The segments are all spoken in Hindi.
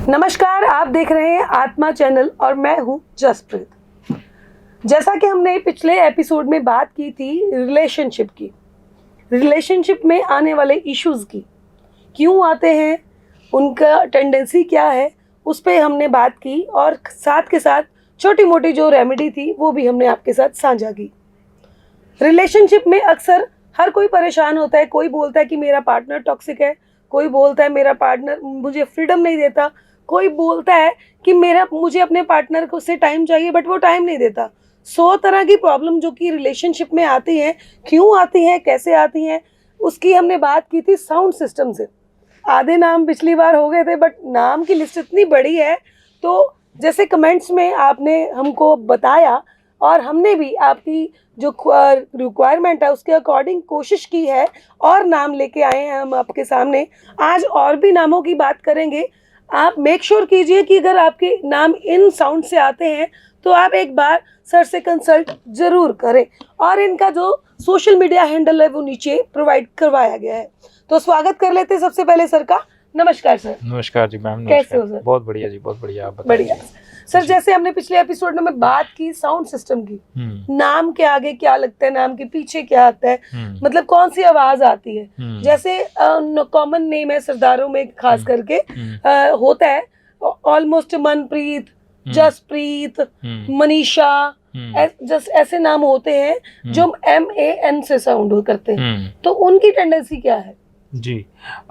नमस्कार, आप देख रहे हैं आत्मा चैनल और मैं हूं जसप्रीत। जैसा कि हमने पिछले एपिसोड में बात की थी रिलेशनशिप में आने इश्यूज की, क्यों आते हैं, उनका टेंडेंसी क्या है, उस पर हमने बात की और साथ के साथ छोटी मोटी जो रेमेडी थी वो भी हमने आपके साथ साझा की। रिलेशनशिप में अक्सर हर कोई परेशान होता है। कोई बोलता है कि मेरा पार्टनर टॉक्सिक है, कोई बोलता है मेरा पार्टनर मुझे फ्रीडम नहीं देता, कोई बोलता है कि मुझे अपने पार्टनर को से टाइम चाहिए बट वो टाइम नहीं देता। 100 तरह की प्रॉब्लम जो कि रिलेशनशिप में आती हैं, क्यों आती हैं, कैसे आती हैं, उसकी हमने बात की थी साउंड सिस्टम से। आधे नाम पिछली बार हो गए थे बट नाम की लिस्ट इतनी बड़ी है, तो जैसे कमेंट्स में आपने हमको बताया और हमने भी आपकी जो रिक्वायरमेंट है उसके अकॉर्डिंग कोशिश की है और नाम लेके आए हैं हम आपके सामने। आज और भी नामों की बात करेंगे। आप मेक श्योर कीजिए कि अगर आपके नाम इन साउंड से आते हैं तो आप एक बार सर से कंसल्ट जरूर करें, और इनका जो सोशल मीडिया हैंडल है वो नीचे प्रोवाइड करवाया गया है। तो स्वागत कर लेते हैं सबसे पहले सर का। नमस्कार सर। नमस्कार जी मैम। कैसे हो सर? बहुत बढ़िया जी, बहुत बढ़िया। आप बताइए। बढ़िया सर। जैसे हमने पिछले एपिसोड में बात की साउंड सिस्टम की, नाम के आगे क्या लगता है, नाम के पीछे क्या आता है, मतलब कौन सी आवाज आती है। जैसे कॉमन नेम है सरदारों में खास करके होता है ऑलमोस्ट मनप्रीत, जसप्रीत, मनीषा, जस्ट ऐसे नाम होते हैं जो MAN से साउंड करते हैं। तो उनकी टेंडेंसी क्या है जी?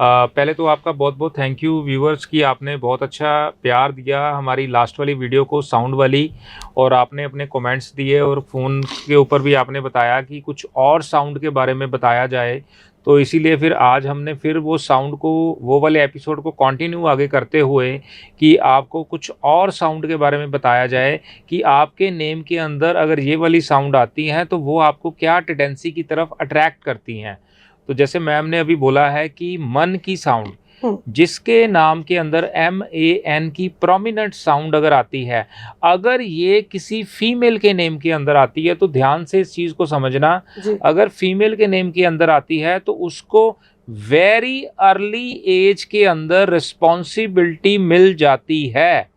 पहले तो आपका बहुत बहुत थैंक यू व्यूवर्स कि आपने बहुत अच्छा प्यार दिया हमारी लास्ट वाली वीडियो को, साउंड वाली, और आपने अपने कमेंट्स दिए और फ़ोन के ऊपर भी आपने बताया कि कुछ और साउंड के बारे में बताया जाए। तो इसीलिए फिर आज हमने फिर वो साउंड को, वो वाले एपिसोड को कंटिन्यू आगे करते हुए कि आपको कुछ और साउंड के बारे में बताया जाए कि आपके नेम के अंदर अगर ये वाली साउंड आती हैं तो वो आपको क्या टेंडेंसी की तरफ अट्रैक्ट करती हैं। तो जैसे मैम ने अभी बोला है कि मन की साउंड, जिसके नाम के अंदर MAN की प्रोमिनेंट साउंड अगर आती है, अगर ये किसी फीमेल के नेम के अंदर आती है तो ध्यान से इस चीज़ को समझना। अगर फीमेल के नेम के अंदर आती है तो उसको वेरी अर्ली एज के अंदर रिस्पॉन्सिबिलिटी मिल जाती है,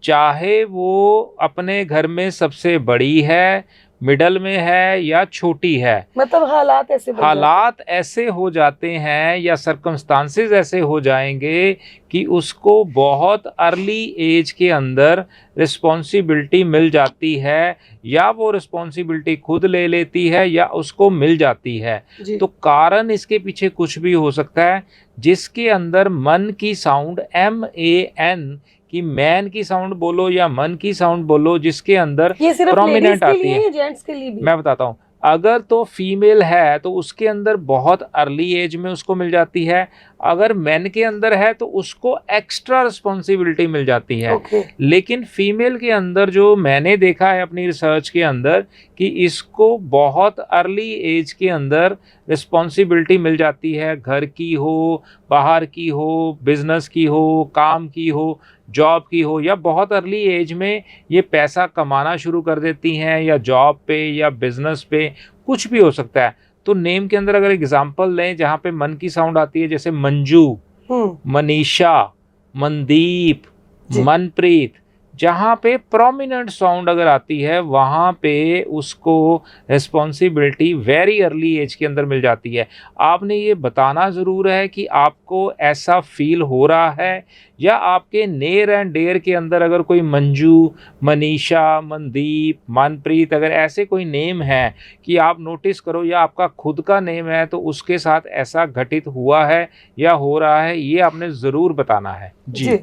चाहे वो अपने घर में सबसे बड़ी है, मिडल में है या छोटी है। मतलब हालात ऐसे हो जाते हैं या सर्कमस्टांसेस ऐसे हो जाएंगे कि उसको बहुत अर्ली एज के अंदर रिस्पॉन्सिबिलिटी मिल जाती है, या वो रिस्पॉन्सिबिलिटी खुद ले लेती है या उसको मिल जाती है। तो कारण इसके पीछे कुछ भी हो सकता है। जिसके अंदर मन की साउंड MAN कि मैन की साउंड बोलो या मन की साउंड बोलो, जिसके अंदर प्रोमिनेंट आती है, जेंट्स के लिए भी मैं बताता हूँ। अगर तो फीमेल है तो उसके अंदर बहुत अर्ली एज में उसको मिल जाती है, अगर मैन के अंदर है तो उसको एक्स्ट्रा रिस्पॉन्सिबिलिटी मिल जाती है। लेकिन फीमेल के अंदर जो मैंने देखा है अपनी रिसर्च के अंदर कि इसको बहुत अर्ली एज के अंदर रिस्पॉन्सिबिलिटी मिल जाती है, घर की हो, बाहर की हो, बिजनेस की हो, काम की हो, जॉब की हो, या बहुत अर्ली एज में ये पैसा कमाना शुरू कर देती हैं, या जॉब पे या बिजनेस पे, कुछ भी हो सकता है। तो नेम के अंदर अगर एग्जांपल लें जहाँ पे मन की साउंड आती है, जैसे मंजू, मनीषा, मनदीप, मनप्रीत, जहाँ पे प्रोमिनेंट साउंड अगर आती है वहाँ पे उसको रिस्पॉन्सिबिलिटी वेरी अर्ली एज के अंदर मिल जाती है। आपने ये बताना ज़रूर है कि आपको ऐसा फील हो रहा है, या आपके नेयर एंड डेयर के अंदर अगर कोई मंजू, मनीषा, मनदीप, मनप्रीत अगर ऐसे कोई नेम है कि आप नोटिस करो, या आपका खुद का नेम है तो उसके साथ ऐसा घटित हुआ है या हो रहा है, ये आपने ज़रूर बताना है जी।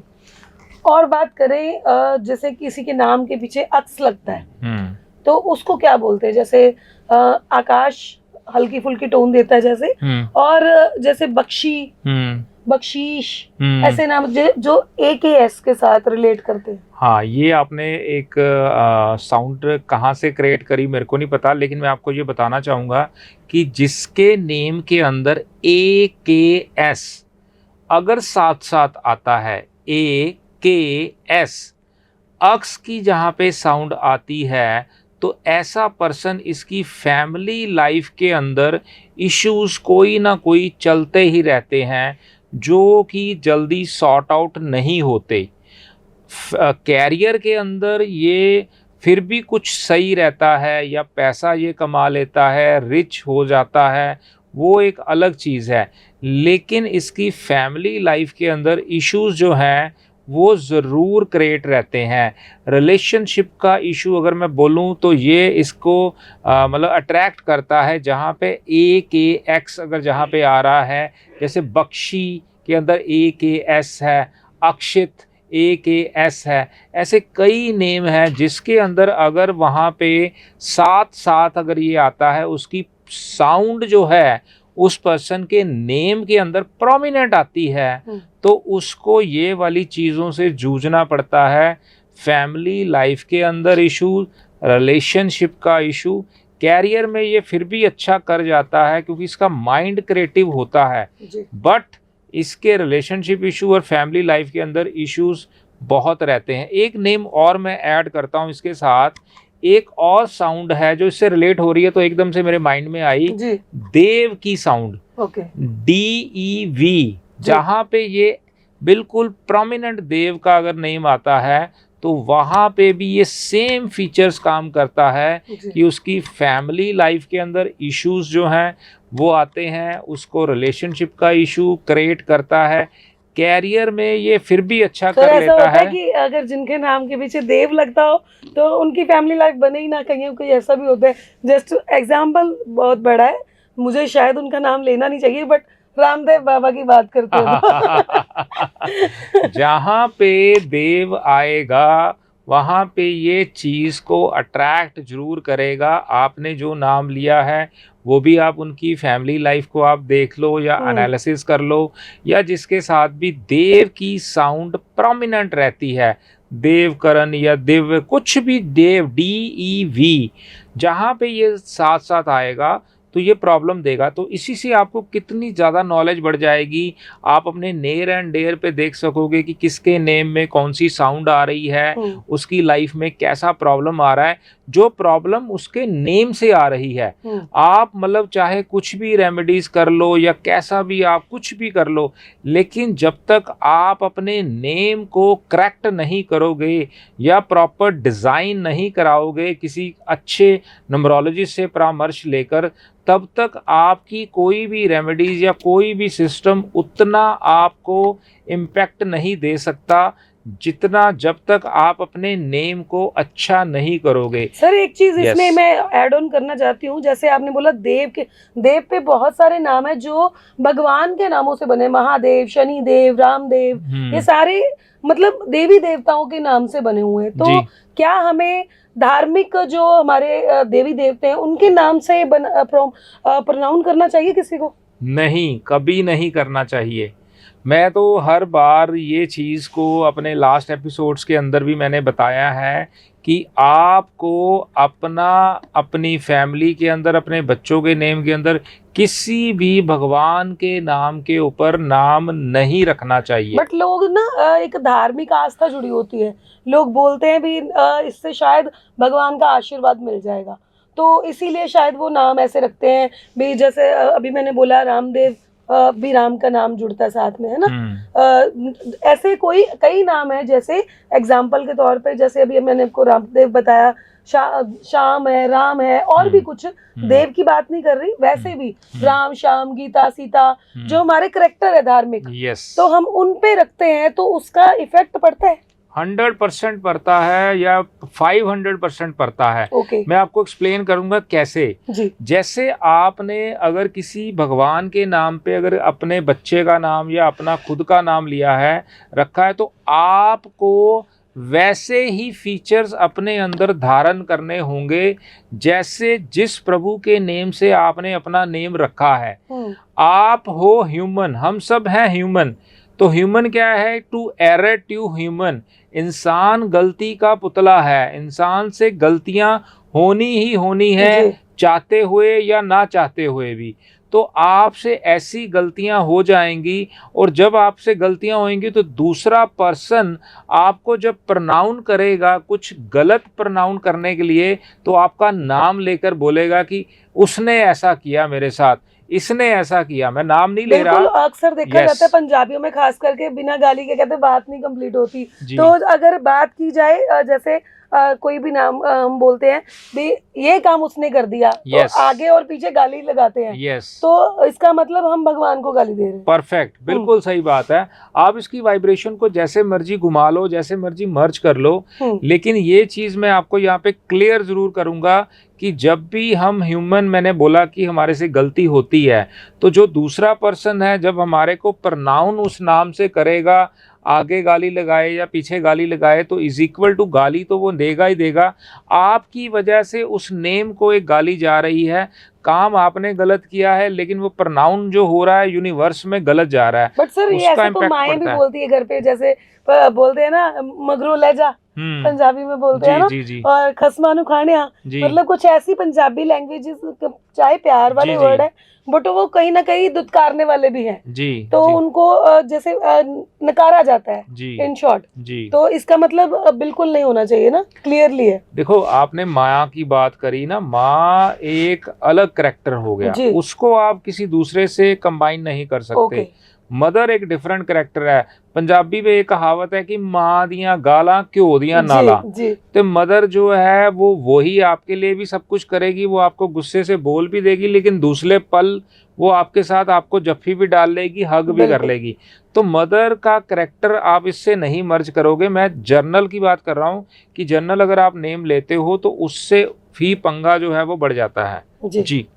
और बात करें जैसे किसी के नाम के पीछे अक्स लगता है तो उसको क्या बोलते हैं? जैसे आकाश हल्की फुल्की टोन देता है जैसे, और जैसे बख्शी, बख्शीश, ऐसे नाम जो AKS के साथ रिलेट करते हैं। हाँ, ये आपने एक साउंड कहाँ से क्रिएट करी मेरे को नहीं पता, लेकिन मैं आपको ये बताना चाहूँगा कि जिसके नेम के अंदर AKS अगर साथ साथ आता है, AKS अक्स की जहाँ पे साउंड आती है, तो ऐसा पर्सन, इसकी फैमिली लाइफ के अंदर इश्यूज कोई ना कोई चलते ही रहते हैं जो कि जल्दी सॉर्ट आउट नहीं होते। कैरियर के अंदर ये फिर भी कुछ सही रहता है या पैसा ये कमा लेता है, रिच हो जाता है, वो एक अलग चीज़ है। लेकिन इसकी फैमिली लाइफ के अंदर इश्यूज जो हैं वो ज़रूर क्रिएट रहते हैं। रिलेशनशिप का इशू अगर मैं बोलूँ तो ये इसको मतलब अट्रैक्ट करता है, जहाँ पे AKX अगर जहाँ पे आ रहा है, जैसे बख्शी के अंदर AKS है, अक्षित AKS है, ऐसे कई नेम हैं जिसके अंदर अगर वहाँ पे साथ साथ अगर ये आता है, उसकी साउंड जो है उस पर्सन के नेम के अंदर प्रोमिनेंट आती है, तो उसको ये वाली चीज़ों से जूझना पड़ता है। फैमिली लाइफ के अंदर इशू, रिलेशनशिप का इशू, कैरियर में ये फिर भी अच्छा कर जाता है क्योंकि इसका माइंड क्रिएटिव होता है, बट इसके रिलेशनशिप इशू और फैमिली लाइफ के अंदर इश्यूज बहुत रहते हैं। एक नेम और मैं ऐड करता हूँ इसके साथ, एक और साउंड है जो इससे रिलेट हो रही है, तो एकदम से मेरे माइंड में आई देव की साउंड, DEV, जहाँ पे ये बिल्कुल प्रोमिनेंट देव का अगर नेम आता है तो वहाँ पे भी ये सेम फीचर्स काम करता है कि उसकी फैमिली लाइफ के अंदर इश्यूज जो हैं वो आते हैं, उसको रिलेशनशिप का इशू क्रिएट करता है, कैरियर में ये फिर भी अच्छा कर लेता होता है कि अगर जिनके नाम के पीछे देव लगता हो तो उनकी फैमिली लाइफ बने ही ना, कहीं कोई ऐसा भी होता है। जस्ट एग्जाम्पल बहुत बड़ा है, मुझे शायद उनका नाम लेना नहीं चाहिए, बट रामदेव बाबा की बात करते हो जहाँ पे देव आएगा वहाँ पे ये चीज़ को अट्रैक्ट जरूर करेगा। आपने जो नाम लिया है वो भी आप उनकी फैमिली लाइफ को आप देख लो या एनालिसिस कर लो, या जिसके साथ भी देव की साउंड प्रोमिनेंट रहती है, देवकरण या दिव्य, कुछ भी देव, DEV, जहाँ पे ये साथ साथ आएगा तो ये प्रॉब्लम देगा। तो इसी से आपको कितनी ज़्यादा नॉलेज बढ़ जाएगी, आप अपने नेयर एंड डेयर पे देख सकोगे कि किसके नेम में कौन सी साउंड आ रही है, उसकी लाइफ में कैसा प्रॉब्लम आ रहा है। जो प्रॉब्लम उसके नेम से आ रही है, आप मतलब चाहे कुछ भी रेमेडीज कर लो या कैसा भी आप कुछ भी कर लो, लेकिन जब तक आप अपने नेम को करेक्ट नहीं करोगे या प्रॉपर डिज़ाइन नहीं कराओगे किसी अच्छे न्यूमरोलॉजिस्ट से परामर्श लेकर, तब तक आपकी कोई भी रेमेडीज या कोई भी सिस्टम उतना आपको इम्पैक्ट नहीं दे सकता जितना जब तक आप अपने नेम को अच्छा नहीं करोगे। सर एक चीज इसमें मैं ऐड ऑन करना चाहती हूँ, जैसे आपने बोला देव पे बहुत सारे नाम है जो भगवान के नामों से बने, महादेव, शनिदेव, रामदेव, ये सारे मतलब देवी देवताओं के नाम से बने हुए हैं। तो क्या हमें धार्मिक जो हमारे देवी देवते हैं उनके नाम से प्रोनाउंस करना चाहिए किसी को? नहीं, कभी नहीं करना चाहिए। मैं तो हर बार ये चीज़ को अपने लास्ट एपिसोड्स के अंदर भी मैंने बताया है कि आपको अपनी फैमिली के अंदर, अपने बच्चों के नेम के अंदर किसी भी भगवान के नाम के ऊपर नाम नहीं रखना चाहिए। बट लोग ना एक धार्मिक आस्था जुड़ी होती है, लोग बोलते हैं भी इससे शायद भगवान का आशीर्वाद मिल जाएगा, तो इसीलिए शायद वो नाम ऐसे रखते हैं भी। जैसे अभी मैंने बोला रामदेव, भी राम का नाम जुड़ता है साथ में, है ना। ऐसे कई नाम है, जैसे एग्जाम्पल के तौर पे, जैसे अभी मैंने आपको रामदेव बताया, श्याम है, राम है, और भी कुछ, देव की बात नहीं कर रही, वैसे भी राम, श्याम, गीता, सीता, जो हमारे करेक्टर है धार्मिक, तो हम उन पे रखते हैं तो उसका इफेक्ट पड़ता है। 100% पड़ता है या 500% पड़ता है। मैं आपको एक्सप्लेन करूंगा कैसे। जैसे आपने अगर किसी भगवान के नाम पे अगर अपने बच्चे का नाम या अपना खुद का नाम लिया है, रखा है, तो आपको वैसे ही फीचर्स अपने अंदर धारण करने होंगे जैसे जिस प्रभु के नेम से आपने अपना नेम रखा है। आप हो ह्यूमन, हम सब हैं ह्यूमन, तो ह्यूमन क्या है? टू एरर टू ह्यूमन, इंसान गलती का पुतला है, इंसान से गलतियां होनी ही होनी है, चाहते हुए या ना चाहते हुए भी। तो आपसे ऐसी गलतियां हो जाएंगी, और जब आपसे गलतियां होंगी तो दूसरा पर्सन आपको जब प्रनाउन करेगा कुछ गलत प्रनाउन करने के लिए, तो आपका नाम लेकर बोलेगा कि उसने ऐसा किया मेरे साथ, इसने ऐसा किया, मैं नाम नहीं ले बिल्कुल, रहा। अक्सर देखा Yes. जाता है पंजाबियों में खास करके, बिना गाली के कहते बात नहीं कंप्लीट होती। जी। तो अगर बात की जाए जैसे कोई भी नाम हम बोलते हैं भी ये काम उसने कर दिया, तो Yes. आगे और पीछे गाली लगाते हैं। यस, तो इसका मतलब हम भगवान को गाली दे रहे हैं। परफेक्ट, बिल्कुल सही बात है। आप इसकी वाइब्रेशन को जैसे मर्जी घुमा लो, जैसे मर्जी मर्ज कर लो, लेकिन ये चीज मैं आपको यहाँ पे क्लियर जरूर करूंगा कि जब भी हम ह्यूमन, मैंने बोला कि हमारे से गलती होती है, तो जो दूसरा पर्सन है जब हमारे को प्रनाउन उस नाम से करेगा, आगे गाली लगाए या पीछे गाली लगाए, तो इज इक्वल टू गाली तो वो देगा ही देगा। आपकी वजह से उस नेम को एक गाली जा रही है, काम आपने गलत किया है, लेकिन वो प्रनाउन जो हो रहा है यूनिवर्स में गलत जा रहा है। बट सर ये ऐसे तो माएँ भी बोलती है घर पे, जैसे बोलते हैं ना मगरू ले जा, पंजाबी में बोलते हैं ना, और खसमानू खाने, मतलब कुछ ऐसी पंजाबी लैंग्वेजेस, चाहे प्यार वाले वर्ड है बट वो कहीं ना कहीं दुत्कारने वाले भी हैं जी, तो जी, उनको जैसे नकारा जाता है जी, इन शॉर्ट जी। तो इसका मतलब बिल्कुल नहीं होना चाहिए ना, क्लियरली है। देखो, आपने माँ की बात करी ना, माँ एक अलग करैक्टर हो गया, उसको आप किसी दूसरे से कंबाइन नहीं कर सकते। मदर एक डिफरेंट करैक्टर है। पंजाबी में एक कहावत है कि माँ दियां गालां घ्यो दियां नाला, तो मदर जो है वो वही आपके लिए भी सब कुछ करेगी, वो आपको गुस्से से बोल भी देगी, लेकिन दूसरे पल वो आपके साथ आपको जफ्फी भी डाल लेगी, हग भी कर लेगी। तो मदर का करैक्टर आप इससे नहीं मर्ज करोगे। मैं जर्नल की बात कर रहा हूँ कि जर्नल अगर आप नेम लेते हो तो उससे भी पंगा जो है वो बढ़ जाता है। जी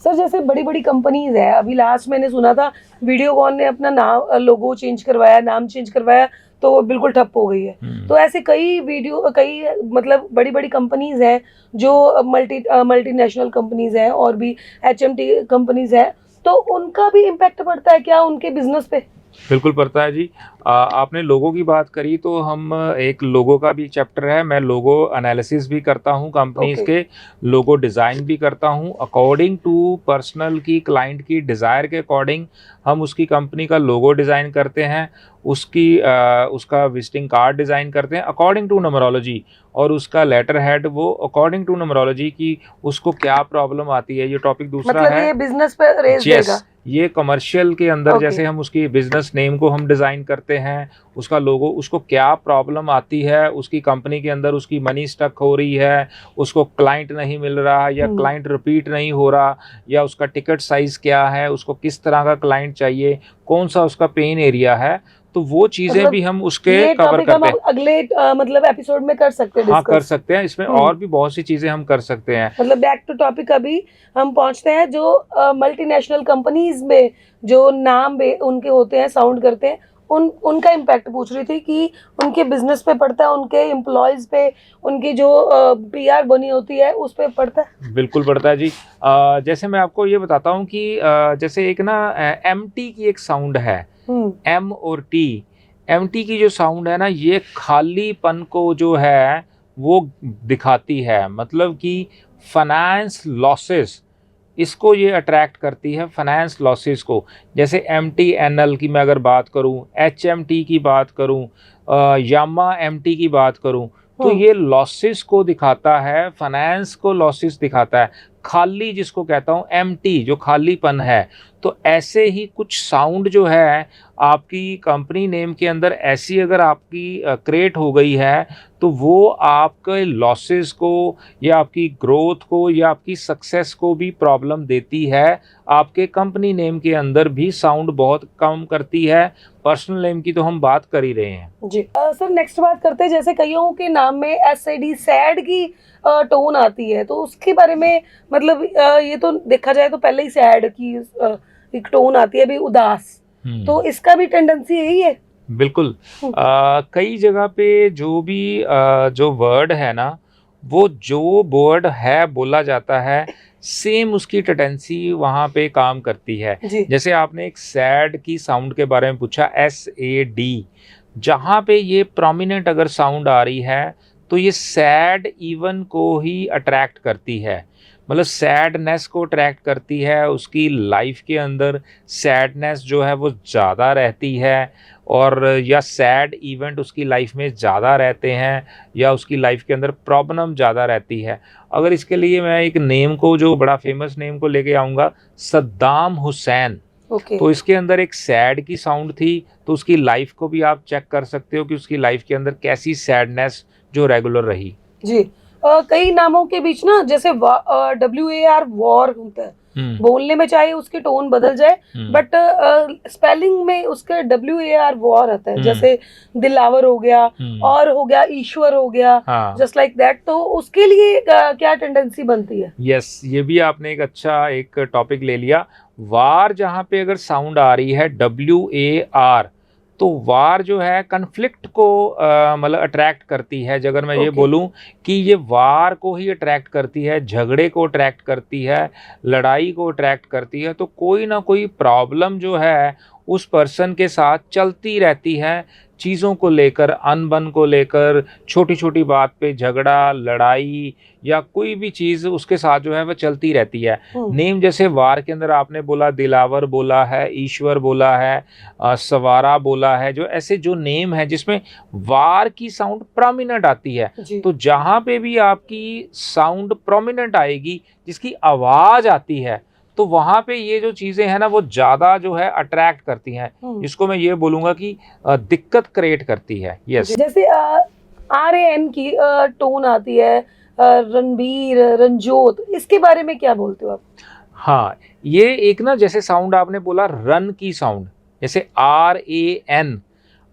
सर, जैसे बड़ी बड़ी कंपनीज है, अभी लास्ट मैंने सुना था वीडियोकॉन ने अपना नाम, लोगो चेंज करवाया, नाम चेंज करवाया, तो वो बिल्कुल ठप हो गई है। तो ऐसे कई मतलब बड़ी बड़ी कंपनीज हैं जो मल्टीनेशनल कंपनीज हैं और भी HMT कंपनीज हैं, तो उनका भी इम्पैक्ट पड़ता है क्या उनके बिजनेस पे? बिल्कुल पड़ता है जी। आपने लोगो की बात करी तो हम एक लोगो का भी चैप्टर है, मैं लोगो एनालिसिस भी करता हूँ कंपनीज के, लोगो डिज़ाइन भी करता हूँ अकॉर्डिंग टू पर्सनल की क्लाइंट की डिज़ायर के अकॉर्डिंग हम उसकी कंपनी का लोगो डिज़ाइन करते हैं, उसका विजिटिंग कार्ड डिज़ाइन करते हैं अकॉर्डिंग टू नंबरोलॉजी, और उसका लेटर हेड वो अकॉर्डिंग टू नंबरोलॉजी की उसको क्या प्रॉब्लम आती है। ये टॉपिक दूसरा मतलब है, ये बिजनेस पे रेज देगा। ये कमर्शियल के अंदर जैसे हम उसकी बिजनेस नेम को हम डिज़ाइन करते हैं, उसका लोगो, उसको क्या प्रॉब्लम आती है उसकी कंपनी के अंदर, उसकी मनी स्टक हो रही है, उसको क्लाइंट नहीं मिल रहा या क्लाइंट रिपीट नहीं हो रहा, या उसका टिकट साइज़ क्या है, उसको किस तरह का क्लाइंट चाहिए, कौन सा उसका पेन एरिया है, तो वो चीजें मतलब भी हम उसके कवर करते हैं। अगले मतलब एपिसोड में कर सकते हैं, हाँ कर सकते हैं, इसमें और भी बहुत सी चीजें हम कर सकते हैं। मतलब बैक टू टॉपिक अभी हम पहुंचते हैं जो मल्टीनेशनल कंपनीज में जो नाम उनके होते हैं, साउंड करते हैं, उनका इम्पैक्ट पूछ रही थी कि उनके बिजनेस पे पड़ता है, उनके एम्प्लॉयज पे, उनकी जो PR बनी होती है उस पे पड़ता है। बिल्कुल पड़ता है जी। जैसे मैं आपको ये बताता हूँ कि जैसे एक ना MT की एक साउंड है, M और T, MT की जो साउंड है ना, ये खालीपन को जो है वो दिखाती है, मतलब कि फाइनेंस लॉसेस, इसको ये अट्रैक्ट करती है, फाइनेंस लॉसेस को। जैसे MTNL की मैं अगर बात करूं, HMT की बात करूं, यामा MT की बात करूं, तो ये लॉसेस को दिखाता है, फाइनेंस को लॉसेस दिखाता है, खाली जिसको कहता हूँ MT जो खालीपन है। तो ऐसे ही कुछ साउंड जो है आपकी कंपनी नेम के अंदर ऐसी अगर आपकी क्रिएट हो गई है, तो वो आपके लॉसेस को या आपकी ग्रोथ को या आपकी सक्सेस को भी प्रॉब्लम देती है। आपके कंपनी नेम के अंदर भी साउंड बहुत कम करती है, पर्सनल नेम की तो हम बात कर ही रहे हैं जी। सर नेक्स्ट बात करते हैं, जैसे कईयों के नाम में SAD सैड की टोन आती है, तो उसके बारे में मतलब ये तो देखा जाए तो पहले ही सैड की एक टोन आती है, अभी उदास, तो इसका भी टेंडेंसी यही है। बिल्कुल। कई जगह पे जो भी जो वर्ड है ना, वो जो वर्ड है बोला जाता है, सेम उसकी टेंडेंसी वहाँ पे काम करती है। जैसे आपने एक सैड की साउंड के बारे में पूछा, SAD, जहाँ पे ये प्रोमिनेंट अगर साउंड आ रही है तो ये सैड इवन को ही अट्रैक्ट करती है, मतलब सैडनेस को अट्रैक्ट करती है, उसकी लाइफ के अंदर सैडनेस जो है वो ज़्यादा रहती है, और या सैड इवेंट उसकी लाइफ में ज़्यादा रहते हैं या उसकी लाइफ के अंदर प्रॉब्लम ज़्यादा रहती है। अगर इसके लिए मैं एक नेम को, जो बड़ा फेमस नेम को लेके आऊँगा, सद्दाम हुसैन। तो इसके अंदर एक सैड की साउंड थी, तो उसकी लाइफ को भी आप चेक कर सकते हो कि उसकी लाइफ के अंदर कैसी सैडनेस जो रेगुलर रही। जी कई नामों के बीच ना, जैसे WAR वॉर होता है, बोलने में चाहे उसकी टोन बदल जाए बट स्पेलिंग में उसके WAR वॉर आता है, जैसे दिलावर हो गया और हो गया ईश्वर हो गया, जस्ट लाइक दैट। तो उसके लिए क्या टेंडेंसी बनती है? यस, ये भी आपने एक अच्छा एक टॉपिक ले लिया। वार जहाँ पे अगर साउंड आ रही है WAR, तो वार जो है कन्फ्लिक्ट को मतलब अट्रैक्ट करती है। अगर मैं ये बोलूं कि ये वार को ही अट्रैक्ट करती है, झगड़े को अट्रैक्ट करती है, लड़ाई को अट्रैक्ट करती है, तो कोई ना कोई प्रॉब्लम जो है उस पर्सन के साथ चलती रहती है, चीज़ों को लेकर, अनबन को लेकर, छोटी छोटी बात पे झगड़ा, लड़ाई या कोई भी चीज़ उसके साथ जो है वह चलती रहती है। नेम जैसे वार के अंदर आपने बोला, दिलावर बोला है, ईश्वर बोला है, सवारा बोला है, जो ऐसे जो नेम है जिसमें वार की साउंड प्रोमिनेंट आती है, तो जहाँ पे भी आपकी साउंड प्रोमिनेंट आएगी, जिसकी आवाज़ आती है, तो वहाँ पे ये जो चीज़ें हैं ना वो ज़्यादा जो है अट्रैक्ट करती हैं, जिसको मैं ये बोलूँगा कि दिक्कत क्रिएट करती है। यस, जैसे RAN की टोन आती है, रणबीर, रंजोत, इसके बारे में क्या बोलते हो आप? हाँ, ये एक ना, जैसे साउंड आपने बोला रन की साउंड, जैसे RAN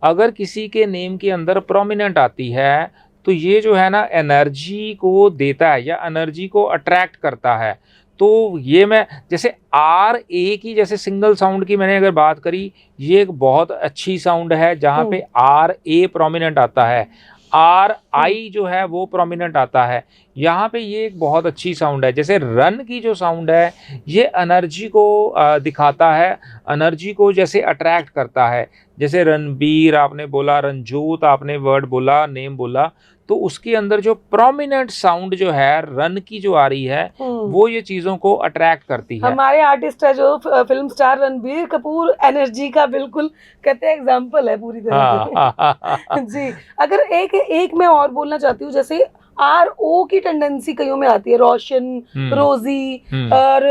अगर किसी के नेम के अंदर प्रोमिनेंट आती है, तो ये जो है ना एनर्जी को देता है या एनर्जी को अट्रैक्ट करता है। तो ये मैं जैसे RA की, जैसे सिंगल साउंड की मैंने अगर बात करी, ये एक बहुत अच्छी साउंड है जहाँ पे RA प्रोमिनेंट आता है, RI जो है वो प्रोमिनेंट आता है, यहाँ पे ये एक बहुत अच्छी साउंड है। जैसे रन की जो साउंड है ये एनर्जी को दिखाता है, एनर्जी को जैसे अट्रैक्ट करता है। जैसे रणबीर आपने बोला, रंजोत आपने वर्ड बोला, नेम बोला, तो उसके अंदर जो प्रोमिनेंट साउंड जो है रन की जो आ रही है वो ये चीजों को अट्रैक्ट करती है। हमारे आर्टिस्ट है जो film star Ranbir Kapoor, energy का बिल्कुल कहते हैं एग्जांपल है पूरी तरह से। जी, अगर एक मैं और बोलना चाहती हूँ, जैसे RO की टेंडेंसी कईयों में आती है, रोशन, रोजी और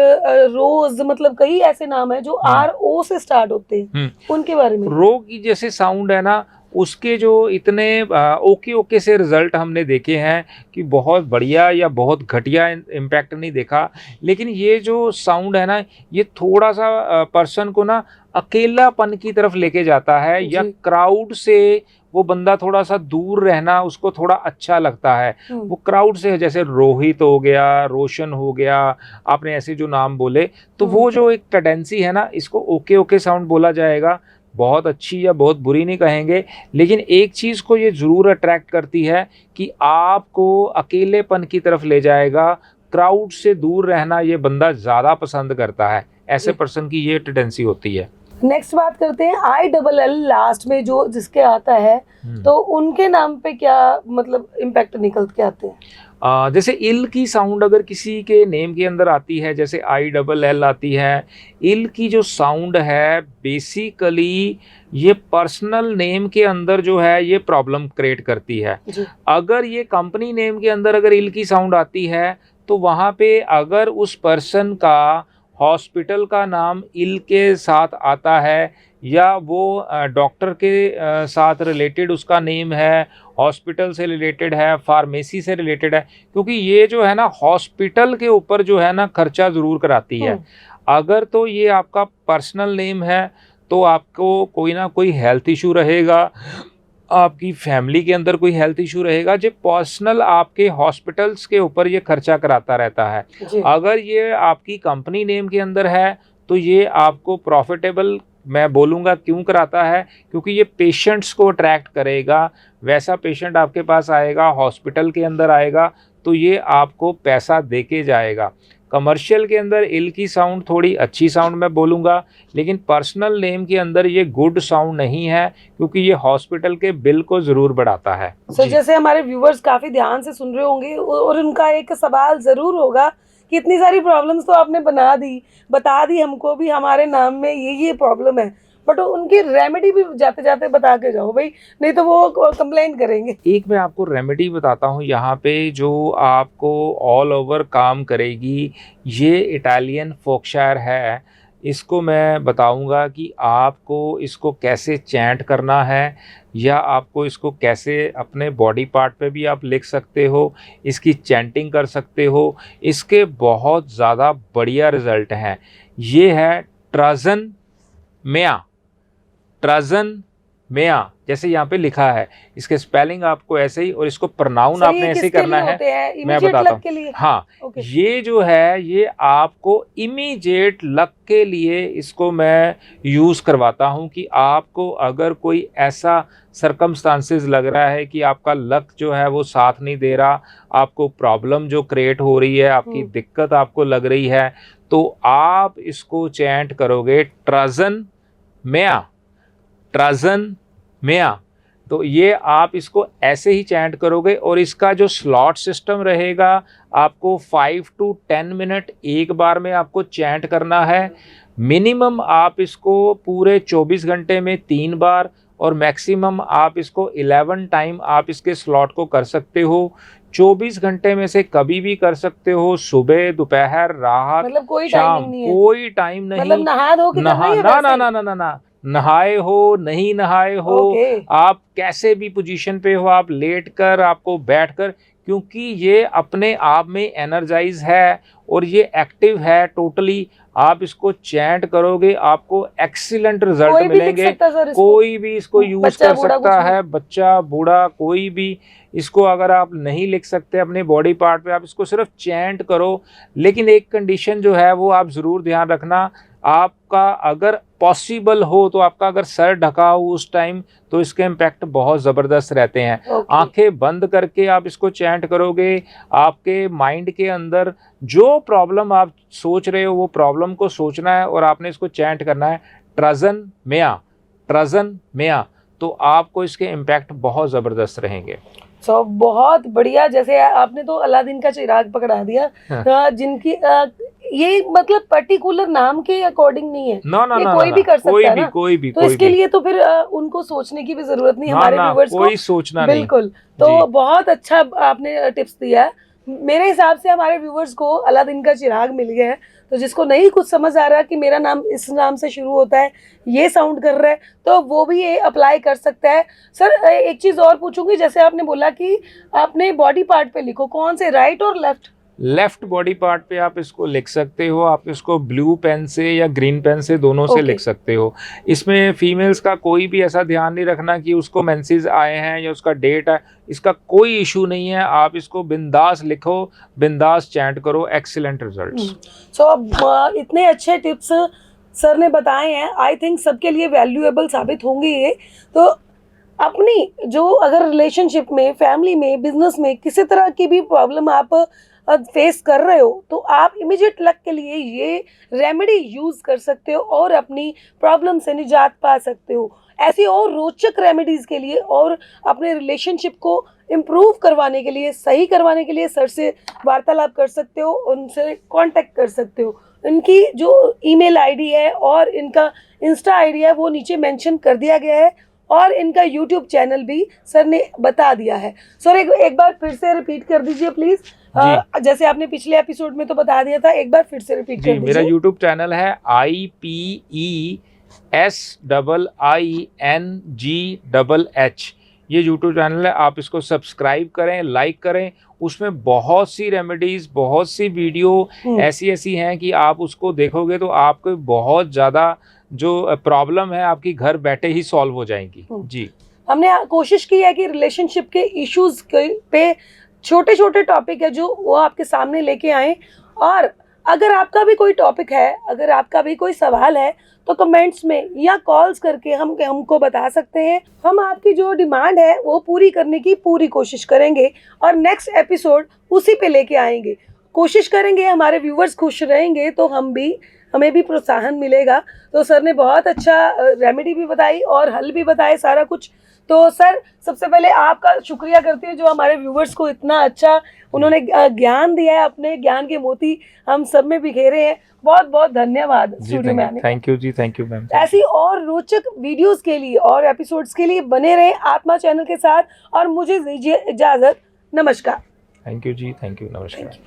रोज, मतलब कई ऐसे नाम है जो RO से स्टार्ट होते हैं, उनके बारे में? रो की जैसे साउंड है ना, उसके जो इतने ओके से रिजल्ट हमने देखे हैं कि बहुत बढ़िया या बहुत घटिया इम्पैक्ट नहीं देखा, लेकिन ये जो साउंड है ना ये थोड़ा सा पर्सन को ना अकेलापन की तरफ लेके जाता है, या क्राउड से वो बंदा थोड़ा सा दूर रहना उसको थोड़ा अच्छा लगता है। वो क्राउड से, जैसे रोहित हो गया, रोशन हो गया, आपने ऐसे जो नाम बोले, तो वो जो एक टेंडेंसी है ना, इसको ओके साउंड बोला जाएगा। बहुत अच्छी या बहुत बुरी नहीं कहेंगे, लेकिन एक चीज़ को ये ज़रूर अट्रैक्ट करती है कि आपको अकेलेपन की तरफ ले जाएगा, क्राउड से दूर रहना ये बंदा ज़्यादा पसंद करता है, ऐसे पर्सन की ये टेंडेंसी होती है। नेक्स्ट बात करते हैं ILL लास्ट में जो जिसके आता है, तो उनके नाम पे क्या मतलब इम्पैक्ट निकल के आते हैं? जैसे इल की साउंड अगर किसी के नेम के अंदर आती है, जैसे ILL आती है, इल की जो साउंड है बेसिकली ये पर्सनल नेम के अंदर जो है ये प्रॉब्लम क्रिएट करती है। अगर ये कंपनी नेम के अंदर अगर इल की साउंड आती है, तो वहाँ पे अगर उस पर्सन का हॉस्पिटल का नाम इल के साथ आता है, या वो डॉक्टर के साथ रिलेटेड उसका नेम है, हॉस्पिटल से रिलेटेड है, फार्मेसी से रिलेटेड है, क्योंकि ये जो है ना हॉस्पिटल के ऊपर जो है ना खर्चा ज़रूर कराती है। अगर तो ये आपका पर्सनल नेम है तो आपको कोई ना कोई हेल्थ इशू रहेगा, आपकी फैमिली के अंदर कोई हेल्थ इशू रहेगा, जो पर्सनल आपके हॉस्पिटल्स के ऊपर ये खर्चा कराता रहता है। अगर ये आपकी कंपनी नेम के अंदर है तो ये आपको प्रॉफिटेबल मैं बोलूँगा क्यों कराता है, क्योंकि ये पेशेंट्स को अट्रैक्ट करेगा। वैसा पेशेंट आपके पास आएगा, हॉस्पिटल के अंदर आएगा, तो ये आपको पैसा दे के जाएगा। कमर्शियल के अंदर इल की साउंड थोड़ी अच्छी साउंड मैं बोलूँगा, लेकिन पर्सनल नेम के अंदर ये गुड साउंड नहीं है, क्योंकि ये हॉस्पिटल के बिल को ज़रूर बढ़ाता है। सर, जैसे हमारे व्यूवर्स काफ़ी ध्यान से सुन रहे होंगे और उनका एक सवाल ज़रूर होगा कि इतनी सारी प्रॉब्लम्स तो आपने बता दी हमको भी, हमारे नाम में ये प्रॉब्लम है, बट उनकी रेमेडी भी जाते जाते बता के जाओ भाई, नहीं तो वो कंप्लेंट करेंगे। एक मैं आपको रेमेडी बताता हूँ यहाँ पे जो आपको ऑल ओवर काम करेगी, ये इटालियन फोक्शायर है। इसको मैं बताऊंगा कि आपको इसको कैसे चैंट करना है, या आपको इसको कैसे अपने बॉडी पार्ट पे भी आप लिख सकते हो, इसकी चैंटिंग कर सकते हो। इसके बहुत ज़्यादा बढ़िया रिज़ल्ट हैं। ये है ट्राजन मेया, ट्राजन मेया जैसे यहाँ पे लिखा है, इसके स्पेलिंग आपको ऐसे ही, और इसको प्रोनाउन आपने ऐसे ही करना है। मैं बताता हूँ। हाँ, ये जो है ये आपको इमीडिएट लक के लिए इसको मैं यूज़ करवाता हूँ कि आपको अगर कोई ऐसा सरकमस्टांसेस लग रहा है कि आपका लक जो है वो साथ नहीं दे रहा, आपको प्रॉब्लम जो क्रिएट हो रही है, आपकी दिक्कत आपको लग रही है, तो आप इसको चैंट करोगे ट्राजन मेया, ट्राजन मेया। तो ये आप इसको ऐसे ही चैंट करोगे, और इसका जो स्लॉट सिस्टम रहेगा, आपको 5 to 10 मिनट एक बार में आपको चैंट करना है। मिनिमम आप इसको पूरे 24 घंटे में 3 बार, और मैक्सिमम आप इसको 11 टाइम आप इसके स्लॉट को कर सकते हो। 24 घंटे में से कभी भी कर सकते हो, सुबह, दोपहर, रात, मतलब कोई शाम, टाइमिंग नहीं है। कोई टाइम नहीं। मतलब नहा धो के करना है ना ना ना ना ना ना, नहाए हो नहीं नहाए हो, आप कैसे भी पोजीशन पे हो, आप लेट कर, आपको बैठ कर, क्योंकि ये अपने आप में एनर्जाइज है और ये एक्टिव है टोटली। आप इसको चैंट करोगे, आपको एक्सीलेंट रिजल्ट मिलेंगे। कोई भी इसको यूज कर सकता है, बच्चा, बूढ़ा, कोई भी। इसको अगर आप नहीं लिख सकते अपने बॉडी पार्ट पे, आप इसको सिर्फ चैंट करो। लेकिन एक कंडीशन जो है वो आप जरूर ध्यान रखना, आपका अगर पॉसिबल हो तो आपका अगर सर ढका हो उस टाइम, तो इसके इम्पैक्ट बहुत ज़बरदस्त रहते हैं। आंखें बंद करके आप इसको चैंट करोगे, आपके माइंड के अंदर जो प्रॉब्लम आप सोच रहे हो वो प्रॉब्लम को सोचना है, और आपने इसको चैंट करना है ट्राजन मेया, ट्राजन मेया। तो आपको इसके इम्पैक्ट बहुत ज़बरदस्त रहेंगे। तो बहुत बढ़िया। जैसे आपने तो अलादीन का चिराग पकड़ा दिया। हाँ। जिनकी ये मतलब पर्टिकुलर नाम के अकॉर्डिंग नहीं है, ये कोई भी कर सकता है ना, कोई भी। तो इसके लिए तो फिर उनको सोचने की भी जरूरत नहीं, हमारे व्यूअर्स को सोचना बिल्कुल। तो बहुत अच्छा आपने टिप्स दिया है। मेरे हिसाब से हमारे व्यूअर्स को अलादीन का चिराग मिल गया है। तो जिसको नहीं कुछ समझ आ रहा कि मेरा नाम इस नाम से शुरू होता है, ये साउंड कर रहा है, तो वो भी ये अप्लाई कर सकता है। सर एक चीज़ और पूछूंगी, जैसे आपने बोला कि आपने बॉडी पार्ट पे लिखो, कौन से, राइट और लेफ्ट? लेफ्ट बॉडी पार्ट पे आप इसको लिख सकते हो। आप इसको ब्लू पेन से या ग्रीन पेन से, दोनों से लिख सकते हो। इसमें फीमेल्स का कोई भी ऐसा ध्यान नहीं रखना कि उसको मेंसेस आए हैं या उसका डेट है, इसका कोई इशू नहीं है। आप इसको बिंदास लिखो, बिंदास चैंट करो, एक्सीलेंट रिजल्ट्स। सो इतने अच्छे टिप्स सर ने बताए हैं, आई थिंक सबके लिए वैल्यूएबल साबित होंगे ये। तो अपनी जो अगर रिलेशनशिप में, फैमिली में, बिजनेस में किसी तरह की भी प्रॉब्लम आप फेस कर रहे हो, तो आप इमीडिएट लक के लिए ये रेमेडी यूज़ कर सकते हो और अपनी प्रॉब्लम से निजात पा सकते हो। ऐसी और रोचक रेमेडीज़ के लिए और अपने रिलेशनशिप को इम्प्रूव करवाने के लिए, सही करवाने के लिए सर से वार्तालाप कर सकते हो, उनसे कांटेक्ट कर सकते हो। इनकी जो ईमेल आईडी है और इनका इंस्टा आईडी है वो नीचे मेंशन कर दिया गया है, और इनका यूट्यूब चैनल भी सर ने बता दिया है। सर एक बार फिर से रिपीट कर दीजिए प्लीज़। जैसे आपने पिछले एपिसोड में तो बता दिया था, एक बार फिर से रिपीट कर दीजिए। मेरा यूट्यूब चैनल है IPESIINGHH। ये यूट्यूब चैनल है, आप इसको सब्सक्राइब करें, लाइक करें। उसमें बहुत सी रेमेडीज, बहुत सी वीडियो ऐसी हैं कि आप उसको देखोगे तो आपको बहुत ज़्यादा जो प्रॉब्लम है आपकी घर बैठे ही सॉल्व हो जाएंगी। जी, हमने कोशिश की है कि रिलेशनशिप के इश्यूज पे छोटे छोटे टॉपिक है जो वो आपके सामने लेके आए। और अगर आपका भी कोई टॉपिक है, अगर आपका भी कोई सवाल है, तो कमेंट्स में या कॉल्स करके हमको बता सकते हैं। हम आपकी जो डिमांड है वो पूरी करने की पूरी कोशिश करेंगे, और नेक्स्ट एपिसोड उसी पे लेके आएंगे। कोशिश करेंगे, हमारे व्यूवर्स खुश रहेंगे तो हम भी हमें भी प्रोत्साहन मिलेगा। तो सर ने बहुत अच्छा रेमेडी भी बताई और हल भी बताए सारा कुछ। तो सर सबसे पहले आपका शुक्रिया करती हूँ जो हमारे व्यूवर्स को इतना अच्छा उन्होंने ज्ञान दिया है, अपने ज्ञान के मोती हम सब में बिखेरे हैं। बहुत बहुत धन्यवाद स्टूडियो में आने। Thank you ji, thank you ma'am. ऐसी और रोचक वीडियोस के लिए और एपिसोड्स के लिए बने रहें आत्मा चैनल के साथ और मुझे दीजिए इजाजत। नमस्कार। Thank you ji, thank you, नमस्कार।